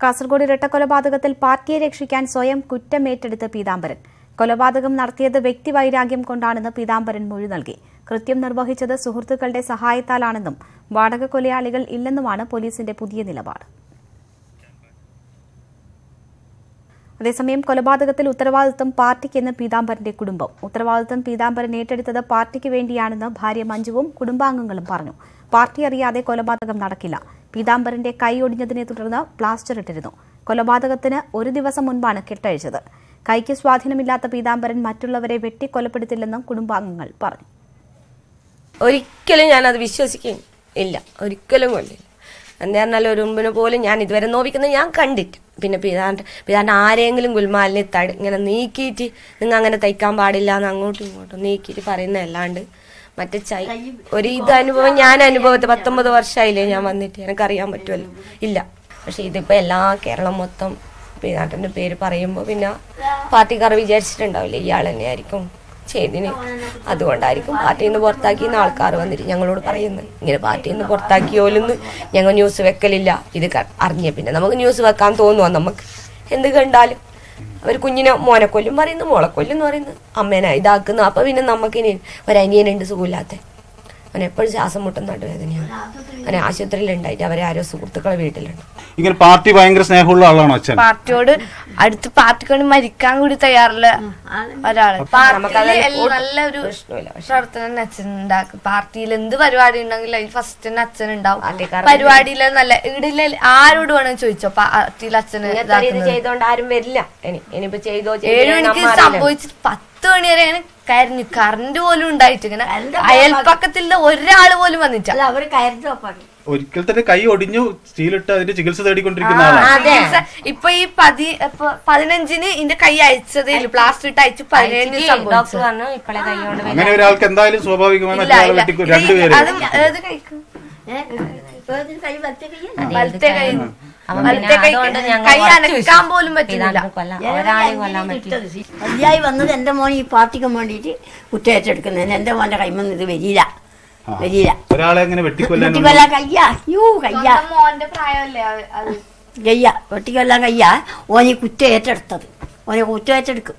കാസർഗോഡ് ഇരട്ടക്കൊലപാതകത്തിൽ പാർട്ടിയെ രക്ഷിക്കാൻ സ്വയം കുറ്റമേറ്റെടുത്ത് പീതാംബരൻ. കൊലപാതകം നടത്തിയത് വ്യക്തിവൈരാഗ്യം കൊണ്ടാണെന്ന് പീതാംബരൻ മൊഴി നൽകി. കൃത്യം നിർവഹിച്ചത് സുഹൃത്തുക്കളുടെ സഹായത്താലാണെന്നും വാടക കൊലയാളികൾ ഇല്ലെന്നുമാണ് പോലീസിന്റെ പുതിയ നിലപാട്. അതേസമയം കൊലപാതകത്തിൽ ഉത്തരവാദിത്വം പാർട്ടിക്കെന്ന് പീതാംബരന്റെ കുടുംബം. ഉത്തരവാദിത്വം പീതാംബരൻ ഏറ്റെടുത്തത് പാർട്ടിക്ക് വേണ്ടിയാണെന്ന് ഭാര്യ മഞ്ജുവും കുടുംബാംഗങ്ങളും പറഞ്ഞു. പാർട്ടി അറിയാതെ കൊലപാതകം നടക്കില്ല. പീതാംബരന്റെ കൈ ഒടിഞ്ഞതിനെ തുടർന്ന് പ്ലാസ്റ്റർ ഇട്ടിരുന്നു. കൊലപാതകത്തിന് ഒരു ദിവസം മുൻപാണ് കെട്ടഴിച്ചത്. കൈക്ക് സ്വാധീനമില്ലാത്ത പീതാംബരൻ മറ്റുള്ളവരെ വെട്ടിക്കൊലപ്പെടുത്തില്ലെന്നും കുടുംബാംഗങ്ങൾ പറഞ്ഞു. ഒരിക്കലും ഞാനത് വിശ്വസിക്കും ഇല്ല, ഒരിക്കലും കൊല്ലില്ല. എന്താ പറഞ്ഞാൽ ഒരു മുമ്പിന് പോലും ഞാൻ ഇതുവരെ നോവിക്കുന്നത് ഞാൻ കണ്ടിട്ട്. പിന്നെ പിതാന്റെ ആരെങ്കിലും ഗുൽമാലിനെ ഇങ്ങനെ നീക്കിയിട്ട് നിങ്ങൾ അങ്ങനെ തയ്ക്കാൻ പാടില്ല എന്ന് അങ്ങോട്ടും ഇങ്ങോട്ടും നീക്കിയിട്ട് പറയുന്നതല്ലാണ്ട് മറ്റേ ഒരു അനുഭവം ഞാൻ അനുഭവത്തെ 19 വർഷമായില്ലേ ഞാൻ വന്നിട്ട് എനിക്കറിയാൻ പറ്റുമല്ലോ ഇല്ല. പക്ഷെ ഇതിപ്പോ എല്ലാ കേരളം മൊത്തം പിതാന്റെ പേര് പറയുമ്പോൾ പിന്നെ പാർട്ടിക്കാർ വിചാരിച്ചിട്ടുണ്ടാവില്ലേ ഇയാൾ തന്നെയായിരിക്കും ചെയ്തിന്, അതുകൊണ്ടായിരിക്കും പാർട്ടിയിൽ നിന്ന് പുറത്താക്കിയെന്ന് ആൾക്കാർ വന്നിട്ട് ഞങ്ങളോട് പറയുന്നത്. ഇങ്ങനെ പാർട്ടിയിൽ നിന്ന് പുറത്താക്കിയോലെന്ന് ഞങ്ങൾ ന്യൂസ് വെക്കലില്ല. ഇത് അറിഞ്ഞ പിന്നെ നമുക്ക് ന്യൂസ് വെക്കാൻ തോന്നുക. നമുക്ക് എന്ത് കണ്ടാലും അവർ കുഞ്ഞിനെ മോനെ കൊല്ലും പറയുന്നു, മോളെ കൊല്ലും എന്ന് പറയുന്നു, അമ്മേനെ ഇതാക്കുന്നു. അപ്പൊ പിന്നെ നമുക്കിനി ഒരനിയനുണ്ട് സുഖമില്ലാത്ത, അവൻ എപ്പോഴും ശ്വാസം മുട്ടും നടുവേദനയാണ്. അവനെ ആശുപത്രിയിലുണ്ടായിട്ട് അവരെ ആരോ സുഹൃത്തുക്കളെ വീട്ടിലുണ്ട്. ഇങ്ങനെ പാർട്ടി ഭയങ്കര സ്നേഹമുള്ള ആളാണോ അച്ഛൻ? പാർട്ടിയോട് അടുത്ത് പാർട്ടിക്കൊണ്ട് മരിക്കാൻ കൂടി തയ്യാറുള്ള ഒരാള്. നല്ലൊരു പ്രവർത്തനം അച്ഛൻ ഉണ്ടാക്കും. പാർട്ടിയിൽ എന്ത് പരിപാടി ഉണ്ടെങ്കിലും അതിൽ ഫസ്റ്റ് തന്നെ അച്ഛൻ ഉണ്ടാവും. പരിപാടിയില് നല്ല ഈടില്ല ആരോട് വേണമെങ്കിൽ ചോദിച്ചോ പാർട്ടിയിൽ അച്ഛന് ചെയ്തോണ്ട് ആരും വരില്ല. 7 മണിക്ക് സംഭവിച്ചിട്ട് 10 മണി വരെ അങ്ങനെ കരഞ്ഞു. കറണ്ട് പോലും ഉണ്ടായിട്ട് ഇങ്ങനെ അയൽപ്പക്കത്തിലുള്ള ഒരാള് പോലും വന്നിട്ടില്ല. അവര് കയറി ഒരിക്കൽ തന്നെ കൈ ഒടിഞ്ഞു, സ്റ്റീലിട്ട് അതിന്റെ ചികിത്സ തേടിക്കൊണ്ടിരിക്കുന്ന ആളാണ്. ഇപ്പൊ ഈ 15-ന് ഇതിന്റെ കൈ അയച്ചതേ പ്ലാസ്റ്റർ ഇട്ട് അയച്ചു 17 സംഭവിച്ചു. അങ്ങനെ ഒരാൾക്ക് എന്തായാലും സ്വാഭാവികമാണ് രണ്ടുപേരും കൈ അനക്കാൻ പോലും പറ്റില്ല. മതിയായി വന്നത് എന്റെ മോൻ ഈ പാർട്ടിക്ക് വേണ്ടിയിട്ട് കുറ്റേറ്റെടുക്കുന്നതിന് എന്റെ മോന്റെ കൈമൊന്നും ഇത് വരില്ല. ഒരാളെ എങ്ങനെ വെട്ടിക്കൊല്ലാൻ വെട്ടിക്കൊല്ലാൻ കയ്യാ ഓന് കുറ്റം ഏറ്റെടുത്തത്. ഓനെ കുറ്റം ഏറ്റെടുക്കും.